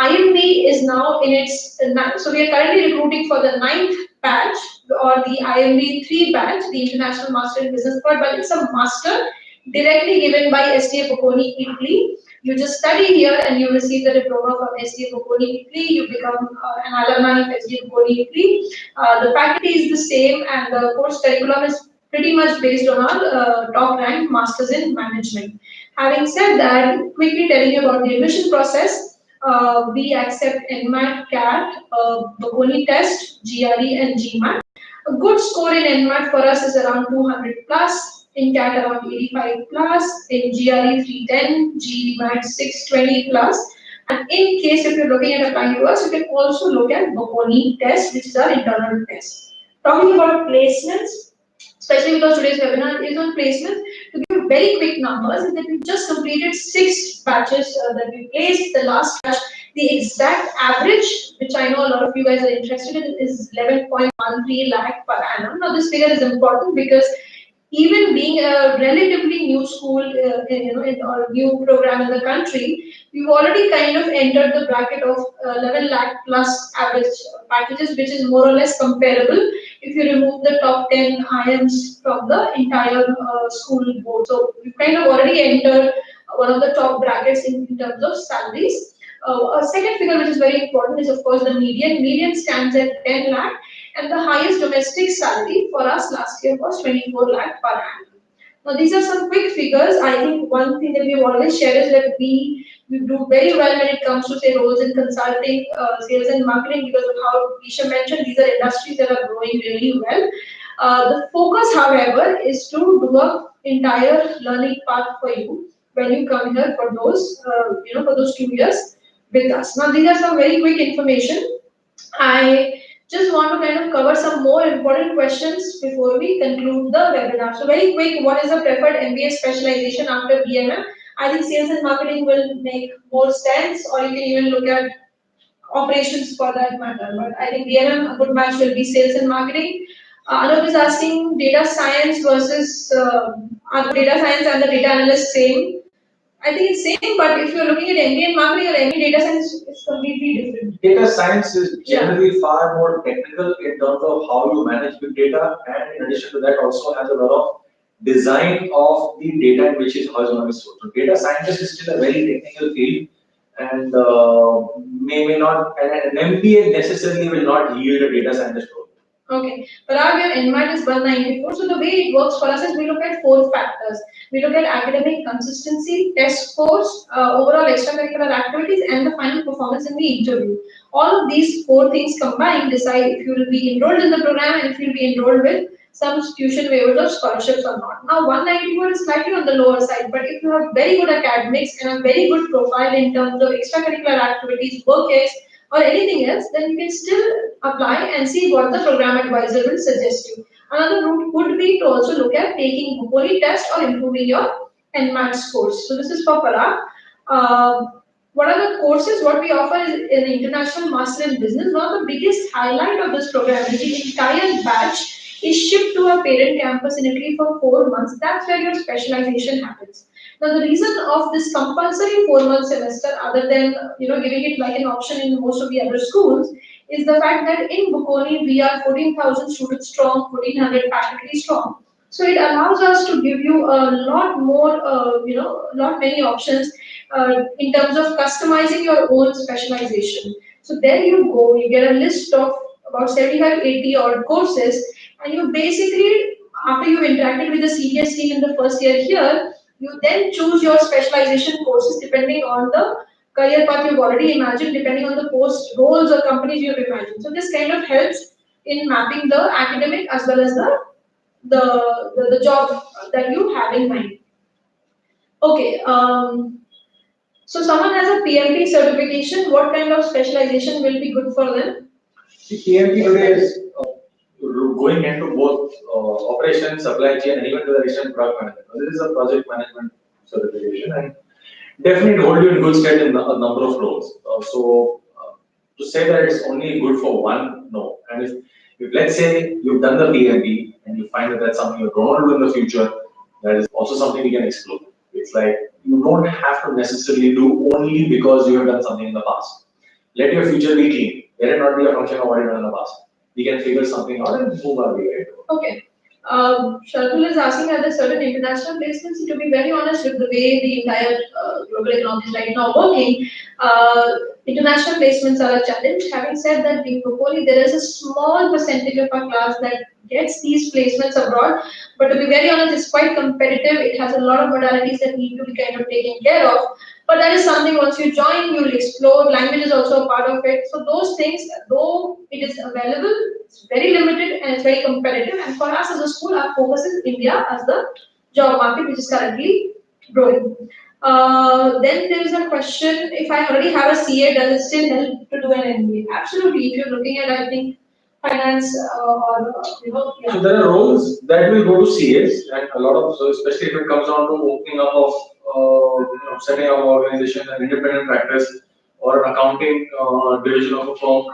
IMB is now in its so we are currently recruiting for the ninth batch or the IMB 3 batch, the International Master in Business Part, but it's a master directly given by SDA Bocconi Italy. You just study here and you receive the diploma from SDA Bocconi Italy. You become an alumni of SDA Bocconi Italy. The faculty is the same and the course curriculum is pretty much based on our top ranked Masters in Management. Having said that, quickly telling you about the admission process. We accept NMAT, CAT, Bocconi test, GRE and GMAT. A good score in NMAT for us is around 200 plus, in CAT around 85 plus, in GRE 310, GMAT 620 plus. And in case if you're looking at applying to us, you can also look at Bocconi test, which is our internal test. Talking about placements, especially because today's webinar is on placements, to give very quick numbers is that we just completed 6 batches that we placed. The last batch, the exact average, which I know a lot of you guys are interested in, is 11.13 lakh per annum. Now this figure is important because even being a relatively new school, in our new program in the country, we've already kind of entered the bracket of 11 lakh plus average packages, which is more or less comparable if you remove the top 10 IIMs from the entire school board. So we've kind of already entered one of the top brackets in terms of salaries. A second figure which is very important is of course the median. Median stands at 10 lakh. And the highest domestic salary for us last year was 24 lakh per annum. Now these are some quick figures. I think one thing that we've always shared is that we do very well when it comes to say roles in consulting, sales and marketing, because of how Bhishm mentioned, these are industries that are growing really well. The focus, however, is to do a entire learning path for you when you come here for those, for those 2 years with us. Now these are some very quick information. I just want to kind of cover some more important questions before we conclude the webinar. So very quick, what is the preferred MBA specialization after BMM? I think sales and marketing will make more sense, or you can even look at operations for that matter. But I think BMM, a good match will be sales and marketing. Anup is asking data science versus are data science and the data analyst same? I think it's same, but if you're looking at MBA and marketing or MBA data science, it's completely different. Data science is generally far more technical in terms of how you manage big data, and in addition to that, also has a lot of design of the data in which is horizontally stored. So data scientist is still a very technical field, and may not, and an MBA necessarily will not yield a data scientist role. Okay, but our NMAT is 194. So the way it works for us is we look at 4 factors. We look at academic consistency, test scores, overall extracurricular activities, and the final performance in the interview. All of these 4 things combined decide if you will be enrolled in the program and if you will be enrolled with some tuition waivers or scholarships or not. Now 194 is slightly on the lower side, but if you have very good academics and a very good profile in terms of extracurricular activities, work ex, or anything else, then you can still apply and see what the program advisor will suggest you. Another route would be to also look at taking Bocconi test or improving your NMAT scores. So this is for Parag. What are the courses? What we offer is an international master in business. One of the biggest highlight of this program is the entire batch is shipped to a parent campus in Italy for 4 months. That's where your specialization happens. Now, the reason of this compulsory 4 month semester, other than giving it like an option in most of the other schools, is the fact that in Bocconi we are 14,000 students strong, 1,400 faculty strong. So it allows us to give you a lot more, lot many options in terms of customizing your own specialization. So there you go, you get a list of about 75, 80 odd courses, and you basically, after you've interacted with the CDS team in the first year here, you then choose your specialization courses depending on the career path you've already imagined, depending on the post roles or companies you've imagined. So this kind of helps in mapping the academic as well as the job that you have in mind. Okay, so someone has a PMP certification, what kind of specialization will be good for them? The PMP today is going into both operations, supply chain, and even to the additional product management. This is a project management certification and definitely hold you in good stead in a number of roles. To say that it's only good for one, no. And if let's say you've done the PMP and you find that that's something you don't want to do in the future, that is also something we can explore. It's like you don't have to necessarily do only because you have done something in the past. Let your future be clean. Let it not be a function of what you've done in the past. We can figure something out and move our way right. Okay. Shardul is asking, are there certain international placements? To be very honest, with the way the entire global economy is right now working, international placements are a challenge. Having said that, in Bocconi, there is a small percentage of our class that gets these placements abroad. But to be very honest, it's quite competitive. It has a lot of modalities that need to be kind of taken care of. But that is something once you join, you'll explore. Language is also a part of it. So those things, though it is available, it's very limited and it's very competitive. And for us as a school, our focus is India as the job market, which is currently growing. Then there is a question: if I already have a CA, does it still help to do an MBA? Absolutely. If you're looking at, I think, finance So there are roles that will go to CAs, and a lot of, so especially if it comes down to opening up of setting up an organization, an independent practice, or an accounting division of a firm,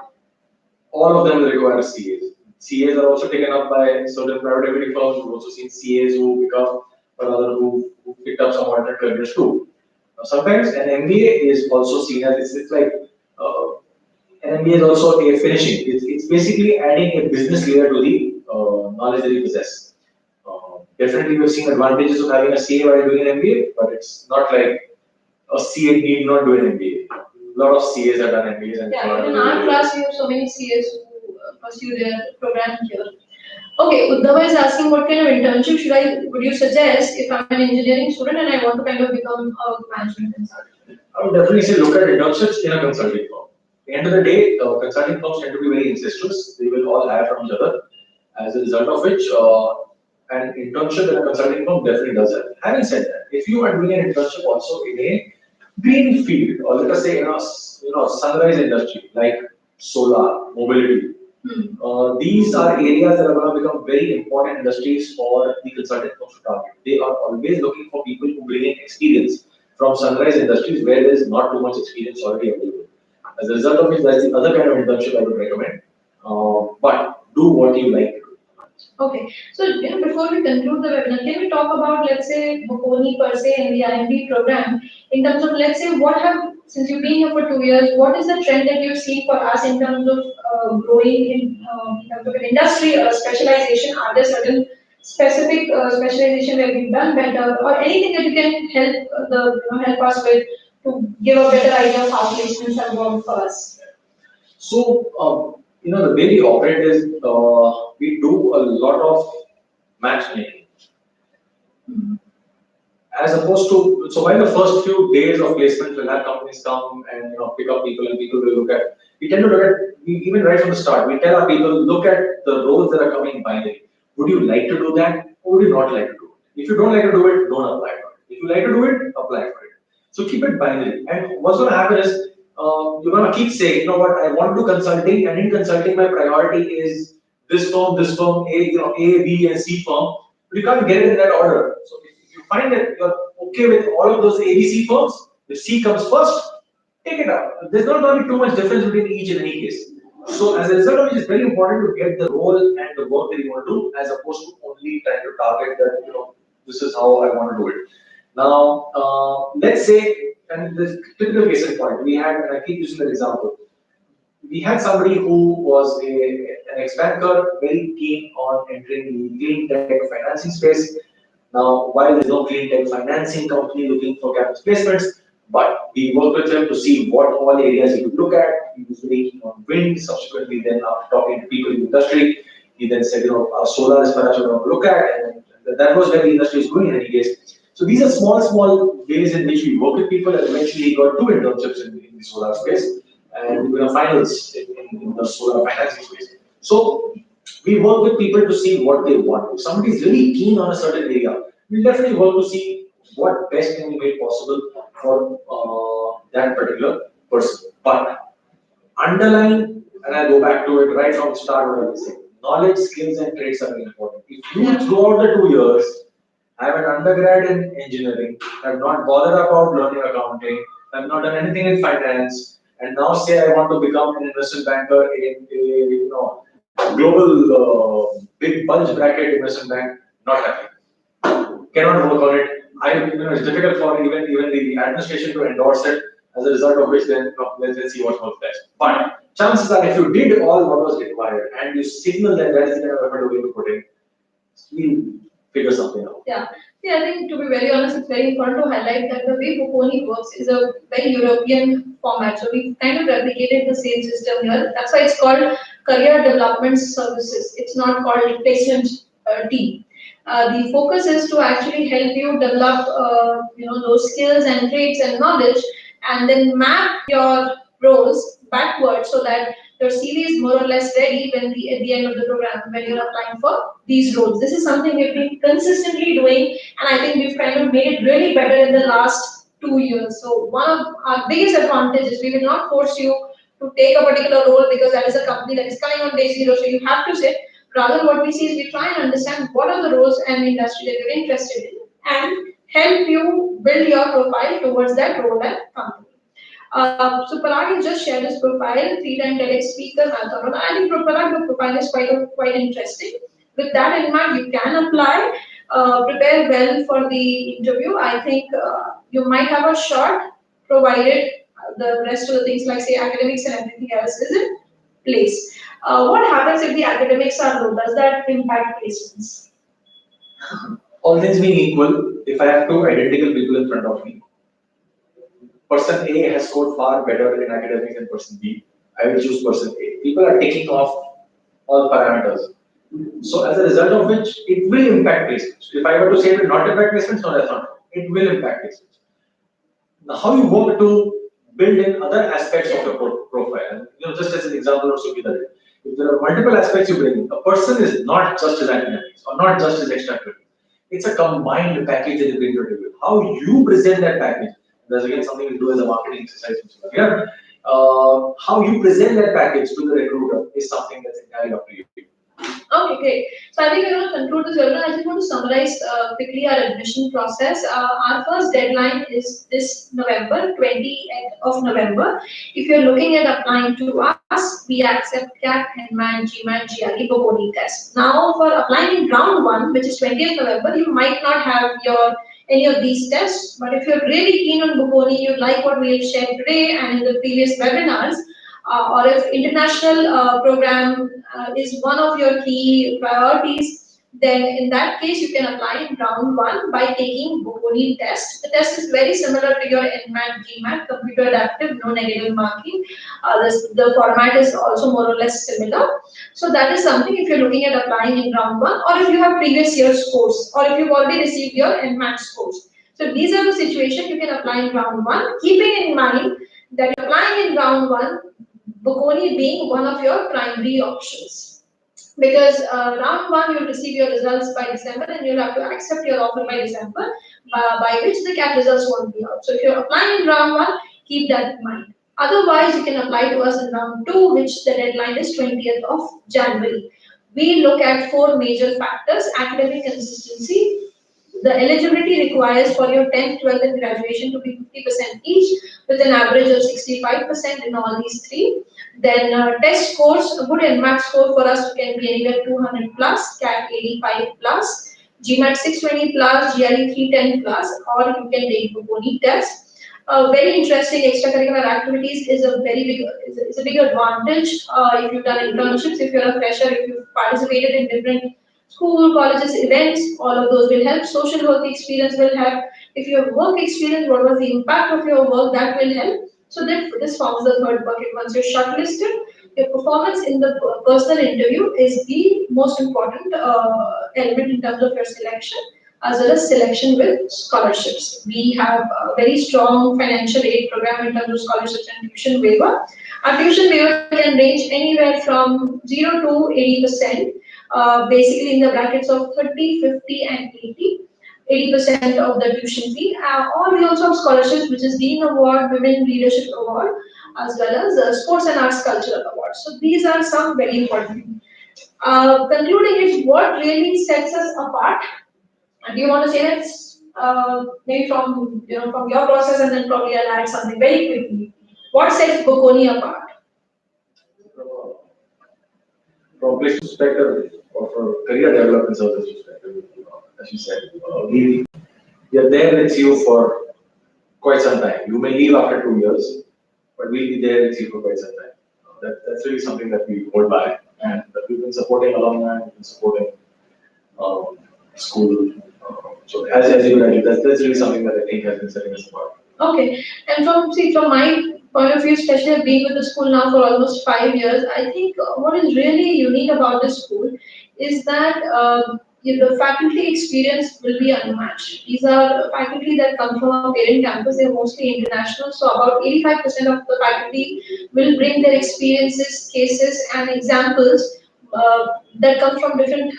all of them will require CAs. CAs are also taken up by certain private equity firms. We've also seen CAs who pick up, or other who picked up some alternate careers too. Sometimes an MBA is also seen as it's like an MBA is also a finishing. It's basically adding a business layer to the knowledge that you possess. Definitely, we've seen advantages of having a CA while doing an MBA, but it's not like a CA need not do an MBA. A lot of CAs have done MBAs. And yeah, in our class, we have so many CAs who pursue their program here. Okay, Uddhava is asking what kind of internship would you suggest if I'm an engineering student and I want to kind of become a management consultant? I would definitely say look at internships in a consulting firm. At the end of the day, consulting firms tend to be very incestuous. They will all hire from each other. As a result of which, an internship in a consulting firm definitely does help. Having said that, if you are doing an internship also in a green field, or let us say in a sunrise industry like solar, mobility, these are areas that are going to become very important industries for the consulting firms to target. They are always looking for people who bring in experience from sunrise industries where there is not too much experience already available. As a result of which, that's the other kind of internship I would recommend. But do what you like to do. Okay, so before we conclude the webinar, can we talk about, let's say, Bocconi per se and the IMB program in terms of, let's say, since you've been here for 2 years, what is the trend that you've seen for us in terms of growing in terms of an industry or specialization? Are there certain specific specialization where we've done better, or anything that you can help us with to give a better idea of how placements have worked for us? So, the way we operate is we do a lot of matchmaking. As opposed to, so while the first few days of placement will have companies come and pick up people and people will look at, we tend to look at, even right from the start, we tell our people, look at the roles that are coming by. Would you like to do that, or would you not like to do it? If you don't like to do it, don't apply for it. If you like to do it, apply for it. So keep it binary. And what's going to happen is you're going to keep saying, you know what, I want to do consulting, and in consulting, my priority is this firm, A, A, B, and C firm. But you can't get it in that order. So if you find that you're okay with all of those A, B, C firms, if C comes first, take it up. There's not going to be too much difference between each in any case. So as a result of it, it's very important to get the role and the work that you want to do, as opposed to only trying to target that, this is how I want to do it. Now, let's say, and this typical case in point, we had, and I keep using that example, we had somebody who was an ex-banker, very keen on entering the clean tech financing space. Now, while there's no clean tech financing company looking for campus placements, but we worked with him to see what all areas he could look at. He was very keen on wind. Subsequently, then after talking to people in the industry, he then said, solar is perhaps what I want to look at, and that was where the industry is going in any case. So these are small ways in which we work with people, and eventually he got 2 internships in the solar space, and we were finals in the solar financing space. So we work with people to see what they want. If somebody is really keen on a certain area, we'll definitely work to see what best can be made possible for that particular person. But underlying, and I go back to it right from the start, what I was saying, knowledge, skills, and traits are very important. If you throughout the 2 years have an undergrad in engineering, have not bothered about learning accounting, have not done anything in finance, and now say I want to become an investment banker in a global big bulge bracket investment bank, not happening. Cannot work on it. It's difficult for even the administration to endorse it. As a result of which, then let's see what works best. But chances are, if you did all what was required and you signal that that is the kind of effort we're going to put in, we'll figure something out. Yeah, I think to be very honest, it's very important to highlight that the way Bocconi works is a very European format. So we kind of replicated the same system here. That's why it's called Career Development Services. It's not called Placement Team. The focus is to actually help you develop, those skills and traits and knowledge, and then map your roles backwards so that your CV is more or less ready at the end of the program when you're applying for these roles. This is something we've been consistently doing, and I think we've kind of made it really better in the last 2 years. So one of our biggest advantages, we will not force you to take a particular role because that is a company that is coming on day 0, so you have to sit. Rather, what we see is we try and understand what are the roles and industry that you're interested in and help you build your profile towards that role and company. So Parag has just shared his profile, 3-time TEDx speaker, marathon runner. I think Parag, the profile is quite interesting. With that in mind, you can apply, prepare well for the interview. I think you might have a shot, provided the rest of the things like say academics and everything else is in place. What happens if the academics are low? Does that impact placements? All things being equal, if I have 2 identical people in front of me, person A has scored far better in academics than person B, I will choose person A. People are taking off all parameters. So as a result of which, it will impact placements. If I were to say it will not impact placements, no, that's not true. It will impact placements. Now, how you work to build in other aspects of your profile, just as an example of Sukita did. If there are multiple aspects you bring in, a person is not just his academics or not just his extracurriculars. It's a combined package that you bring to the table. How you present that package, that's again something we do as a marketing exercise. Yeah. How you present that package to the recruiter is something that's entirely up to you. Okay, great. So I think we're going to conclude this webinar. I just want to summarize quickly our admission process. Our first deadline is this November, 20th of November. If you're looking at applying to us, we accept CAT, NMAT, GMAT, GRE, Bocconi test. Now, for applying in round 1, which is 20th November, you might not have any of these tests, but if you're really keen on Bocconi, you like what we have shared today and in the previous webinars, or if international program is one of your key priorities, then in that case you can apply in round 1 by taking Bocconi test. The test is very similar to your NMAT, GMAT, computer adaptive, no negative marking. The format is also more or less similar. So that is something if you're looking at applying in round 1, or if you have previous year's scores, or if you've already received your NMAT scores. So these are the situations you can apply in round 1, keeping in mind that applying in round 1, Bocconi being one of your primary options. because round one you'll receive your results by December and you'll have to accept your offer by December, by which the CAT results won't be out. So if you're applying in round one, keep that in mind. Otherwise, you can apply to us in round two, which the deadline is 20th of January. We look at four major factors: academic consistency. The eligibility requires for your 10th, 12th, and graduation to be 50% each, with an average of 65% in all these three. Then test scores, a good NMAT score for us can be anywhere 200 plus, CAT 85 plus, GMAT 620 plus, GRE 310 plus, or you can take Bocconi test. Very interesting extracurricular activities is a very big is a big advantage if you've done internships, if you're a fresher, if you've participated in different school, colleges, events, all of those will help. Social work experience will help. If you have work experience, what was the impact of your work, that will help. So then this forms the third bucket. Once you're shortlisted, your performance in the personal interview is the most important element in terms of your selection, as well as selection with scholarships. We have a very strong financial aid program in terms of scholarships and tuition waiver. Our tuition waiver can range anywhere from 0 to 80%, basically in the brackets of 30, 50, and 80. 80% of the tuition fee, or we also have scholarships, which is Dean Award, Women Leadership Award, as well as Sports and Arts Cultural Awards. So these are some very important. Concluding is what really sets us apart. Do you want to say that maybe from your process, and then probably I'll add something very quickly. What sets Bocconi apart? From place perspective or from career development service perspective, as you said, we are there with you for quite some time. You may leave after 2 years, but we'll be there with you for quite some time. That's really something that we hold by, and that we've been supporting alumni, we've been supporting school. So as you mentioned, that's really something that I think has been setting us apart. Okay, and from my point of view, especially being with the school now for almost 5 years, I think what is really unique about this school is that the faculty experience will be unmatched. These are faculty that come from a parent campus. They're mostly international, so about 85% of the faculty will bring their experiences, cases, and examples that come from different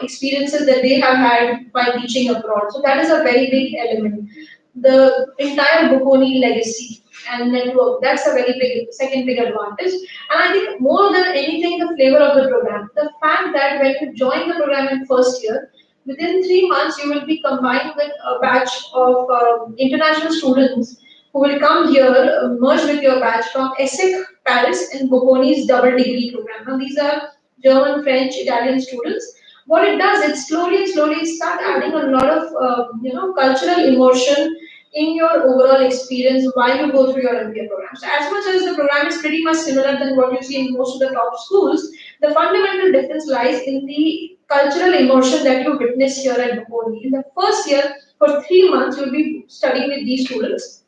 experiences that they have had by teaching abroad. So that is a very big element. The entire Bocconi legacy and network, that's a very big second big advantage. And I think more than anything, the flavor of the program. The fact that when you join the program in first year, within 3 months you will be combined with a batch of international students who will come here, merge with your batch from ESSEC, Paris, and Bocconi's double degree program. Now these are German, French, Italian students. What it does, it slowly start adding a lot of cultural immersion in your overall experience while you go through your MBA program. So as much as the program is pretty much similar than what you see in most of the top schools, the fundamental difference lies in the cultural immersion that you witness here at Bocconi. In the first year, for 3 months, you'll be studying with these students.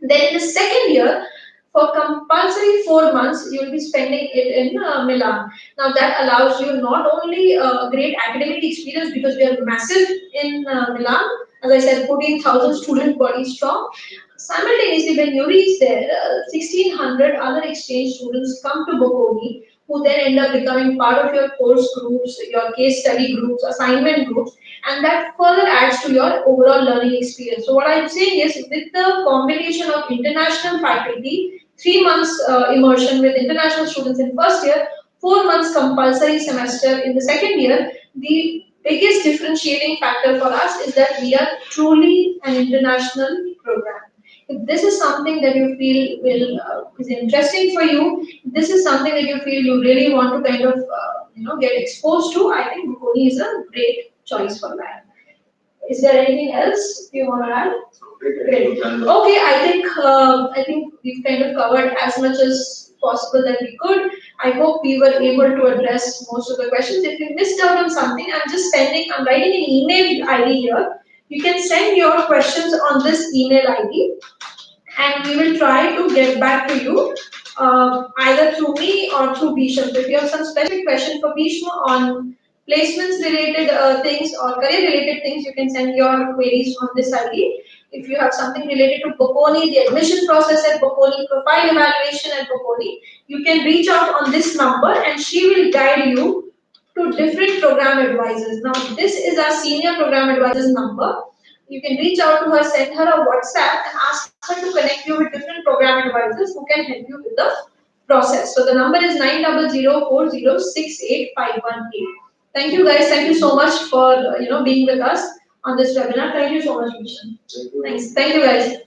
Then in the second year, for compulsory 4 months, you will be spending it in Milan. Now that allows you not only a great academic experience, because we are massive in Milan, as I said, 14,000 student body strong. Simultaneously, when you reach there, 1,600 other exchange students come to Bocconi, who then end up becoming part of your course groups, your case study groups, assignment groups, and that further adds to your overall learning experience. So what I'm saying is, with the combination of international faculty, 3 months immersion with international students in first year, 4 months compulsory semester in the second year, the biggest differentiating factor for us is that we are truly an international program. If this is something that you feel is interesting for you, this is something that you feel you really want to kind of get exposed to, I think Bocconi is a great choice for that. Is there anything else you want to add? Great. Okay, I think we've kind of covered as much as possible that we could. I hope we were able to address most of the questions. If you missed out on something, I'm writing an email ID here. You can send your questions on this email ID, and we will try to get back to you either through me or through Bhishm. So if you have some specific question for Bhishm on placements related things or career related things, you can send your queries on this ID. If you have something related to Bocconi, the admission process at Bocconi, profile evaluation at Bocconi, you can reach out on this number and she will guide you to different program advisors. Now, this is our senior program advisor's number. You can reach out to her, send her a WhatsApp, and ask her to connect you with different program advisors who can help you with the process. So the number is 900406851. Thank you guys. Thank you so much for being with us on this webinar. Thank you so much, Bhishm. Thanks. Thank you guys.